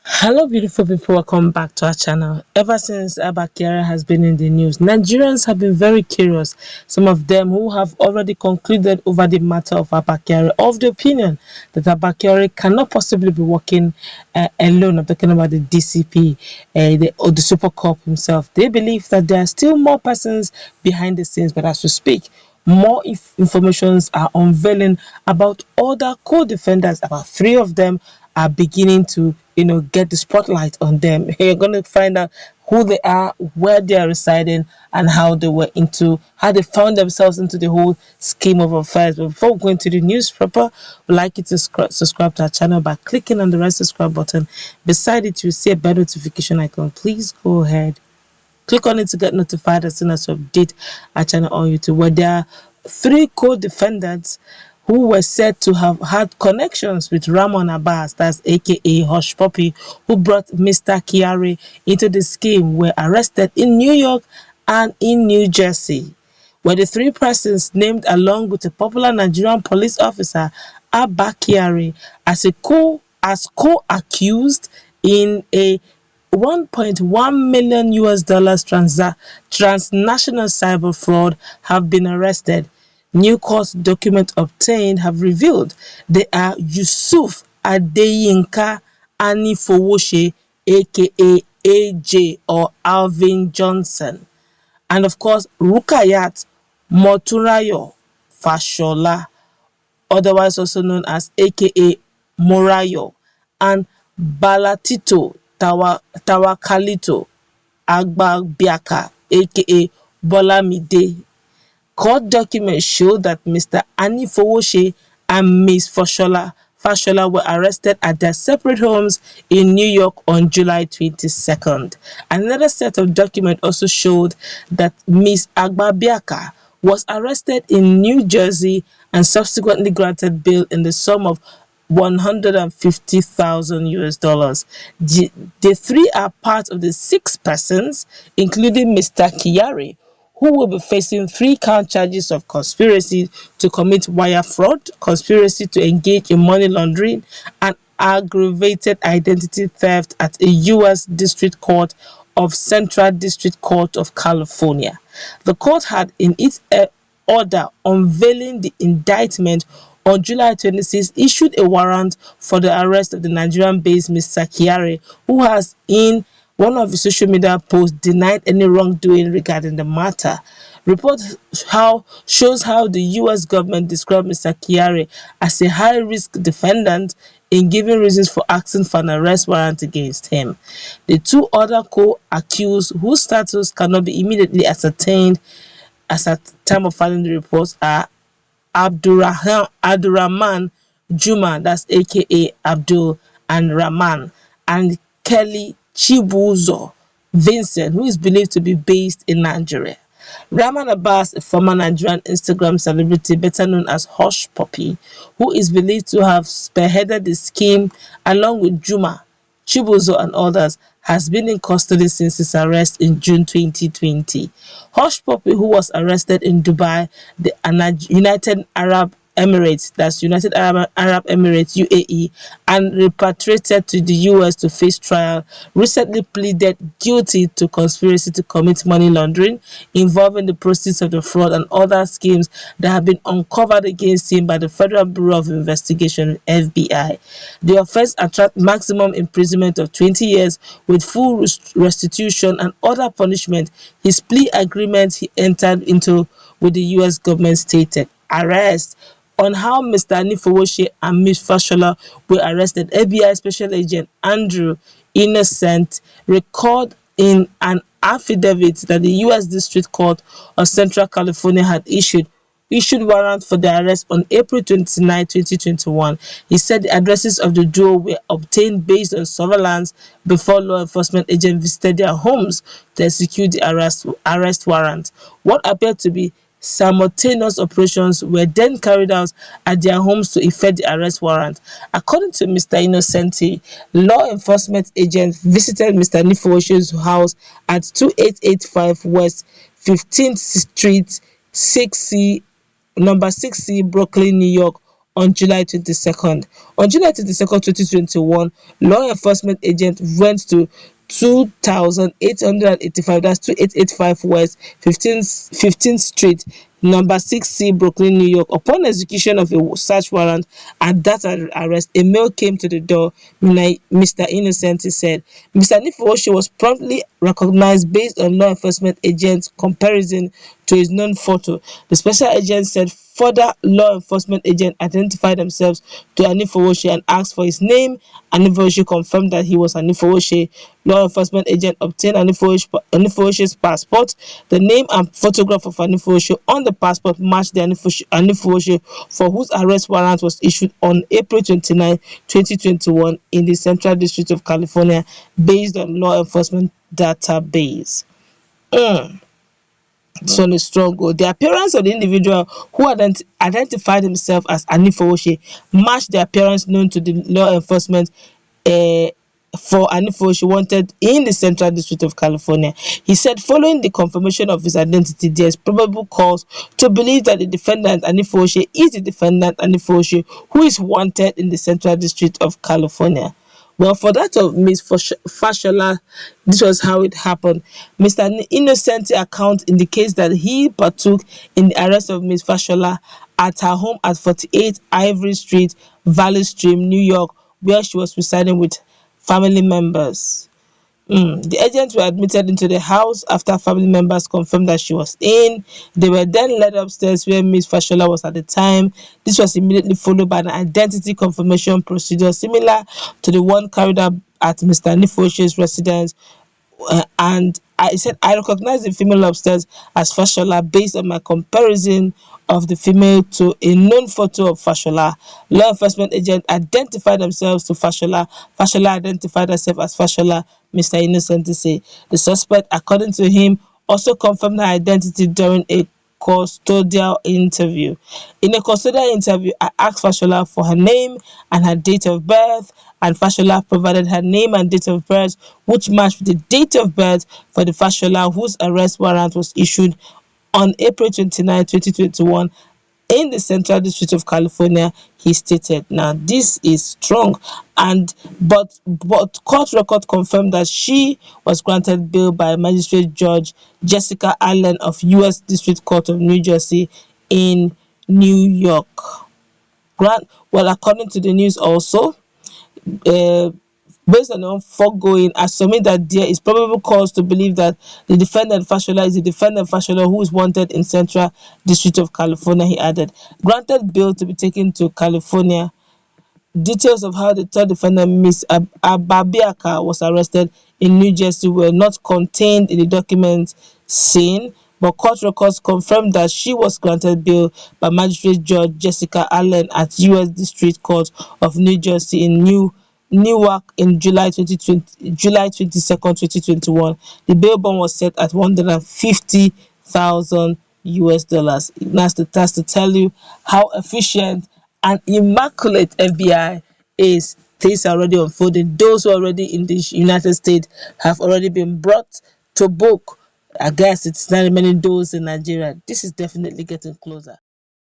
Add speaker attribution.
Speaker 1: Hello, beautiful people. Welcome back to our channel. Ever since Abakyari has been in the news, Nigerians have been very curious. Some of them who have already concluded over the matter of Abakyari, of the opinion that Abakyari cannot possibly be working alone. I'm talking about the DCP, or the Super Cop himself. They believe that there are still more persons behind the scenes, but as we speak, more informations are unveiling about other co-defendants. About three of them are beginning to get the spotlight on them. You're going to find out who they are, where they are residing, and how they found themselves into the whole scheme of affairs. But before we go into the news proper, we'd like you to subscribe to our channel by clicking on the red subscribe button. Beside it, you'll see a bell notification icon. Please go ahead, click on it to get notified as soon as we update our channel on YouTube, where there are three co-defendants who were said to have had connections with Ramon Abbas, that's aka Hushpuppi, who brought Mr. Kyari into the scheme, were arrested in New York and in New Jersey, where the three persons named along with a popular Nigerian police officer, Abakyari, as co-accused in a 1.1 million US dollars transnational cyber fraud have been arrested. New court documents obtained have revealed they are Yusuf Adeyinka Anifowoshe, aka AJ or Alvin Johnson, and of course Rukayat Moturayo Fashola, otherwise also known as aka Morayo, and Balatito Tawakalito Agbabiaka, aka Bolamide. Court documents show that Mr. Anifowoshe and Ms. Fashola were arrested at their separate homes in New York on July 22nd. Another set of documents also showed that Ms. Agbabiaka was arrested in New Jersey and subsequently granted bail in the sum of 150,000 US dollars. The three are part of the six persons, including Mr. Kyari, who will be facing 3-count charges of conspiracy to commit wire fraud, conspiracy to engage in money laundering, and aggravated identity theft at a U.S. District Court of Central District Court of California. The court had in its order unveiling the indictment on July 26, issued a warrant for the arrest of the Nigerian-based Mr. Kyari, who has in one of his social media posts denied any wrongdoing regarding the matter. Report shows how the U.S. government described Mr. Kyari as a high-risk defendant in giving reasons for asking for an arrest warrant against him. The two other co-accused, whose status cannot be immediately ascertained as at time of filing the reports, are Abdurrahman Juma, that's aka Abdul and Rahman, and Kelly Chibuzo Vincent, who is believed to be based in Nigeria. Rahman Abbas, a former Nigerian Instagram celebrity better known as Hushpuppi, who is believed to have spearheaded the scheme along with Juma, Chibuzo and others, has been in custody since his arrest in June 2020. Hushpuppi, who was arrested in Dubai, the United Arab Emirates, that's United Arab Emirates, UAE, and repatriated to the US to face trial, recently pleaded guilty to conspiracy to commit money laundering involving the proceeds of the fraud and other schemes that have been uncovered against him by the Federal Bureau of Investigation, FBI. The offense attracts maximum imprisonment of 20 years with full restitution and other punishment. His plea agreement he entered into with the US government stated. Arrest. On how Mr. Anifowoshe and Ms. Fashola were arrested, FBI Special Agent Andrew Innocent recorded in an affidavit that the U.S. District Court of Central California had issued warrant for the arrest on April 29, 2021. He said the addresses of the duo were obtained based on surveillance before law enforcement agents visited their homes to execute the arrest warrant. What appeared to be simultaneous operations were then carried out at their homes to effect the arrest warrant. According to Mr. Innocenti, law enforcement agents visited Mr. Anifowoshe's house at 2885 West 15th Street, number 6C, Brooklyn, New York, on July 22nd. On July 22nd, 2021, law enforcement agents went to 2885, that's 2885 West 15th Street, number 6C, Brooklyn, New York. Upon execution of a search warrant and that arrest, a mail came to the door. Mr. Innocenti said. Mr. Nifowoshi was promptly recognized based on law enforcement agents' comparison to his known photo. The special agent said further law enforcement agents identified themselves to Anifowoshi and asked for his name. Anifowoshi confirmed that he was Anifowoshi. Law enforcement agent obtained Anifowoshi's passport. The name and photograph of Anifowoshi on the passport matched the Anifowoshi for whose arrest warrant was issued on April 29, 2021 in the Central District of California based on law enforcement database. This one is strong. The appearance of the individual who identified himself as Anifowoshi matched the appearance known to the law enforcement for Anifowoshi wanted in the Central District of California. He said following the confirmation of his identity, there is probable cause to believe that the defendant Anifowoshi is the defendant Anifowoshi who is wanted in the Central District of California. Well, for that of Ms. Fashola, this was how it happened. Mr. Innocenti account indicates that he partook in the arrest of Ms. Fashola at her home at 48 Ivory Street, Valley Stream, New York, where she was residing with family members. The agents were admitted into the house after family members confirmed that she was in. They were then led upstairs where Ms. Fashola was at the time. This was immediately followed by an identity confirmation procedure similar to the one carried out at Mr. Nifoshi's residence. And I said I recognize the female upstairs as Fashola based on my comparison of the female to a known photo of Fashola. Law enforcement agents identified themselves to Fashola. Fashola identified herself as Fashola, Mr. Innocenti said. The suspect, according to him, also confirmed her identity during a custodial interview. In a custodial interview, I asked Fashola for her name and her date of birth, and Fashola provided her name and date of birth, which matched the date of birth for the Fashola whose arrest warrant was issued on April 29, 2021 in the Central District of California, he stated. Now, this is strong, but court record confirmed that she was granted bail by Magistrate Judge Jessica Allen of U.S. District Court of New Jersey in New York. Well, according to the news also, based on the foregoing, assuming that there is probable cause to believe that the defendant Fashola is the defendant Fashola who is wanted in Central District of California, he added. Granted bail to be taken to California. Details of how the third defendant, Ms. Abakyari, was arrested in New Jersey were not contained in the documents seen, but court records confirmed that she was granted bail by Magistrate Judge Jessica Allen at U.S. District Court of New Jersey in Newark in July 22nd, 2021. The bail bond was set at $150,000 US. That's to tell you how efficient and immaculate FBI is. Things are already unfolding. Those who are already in the United States have already been brought to book. I guess it's not many those in Nigeria. This is definitely getting closer.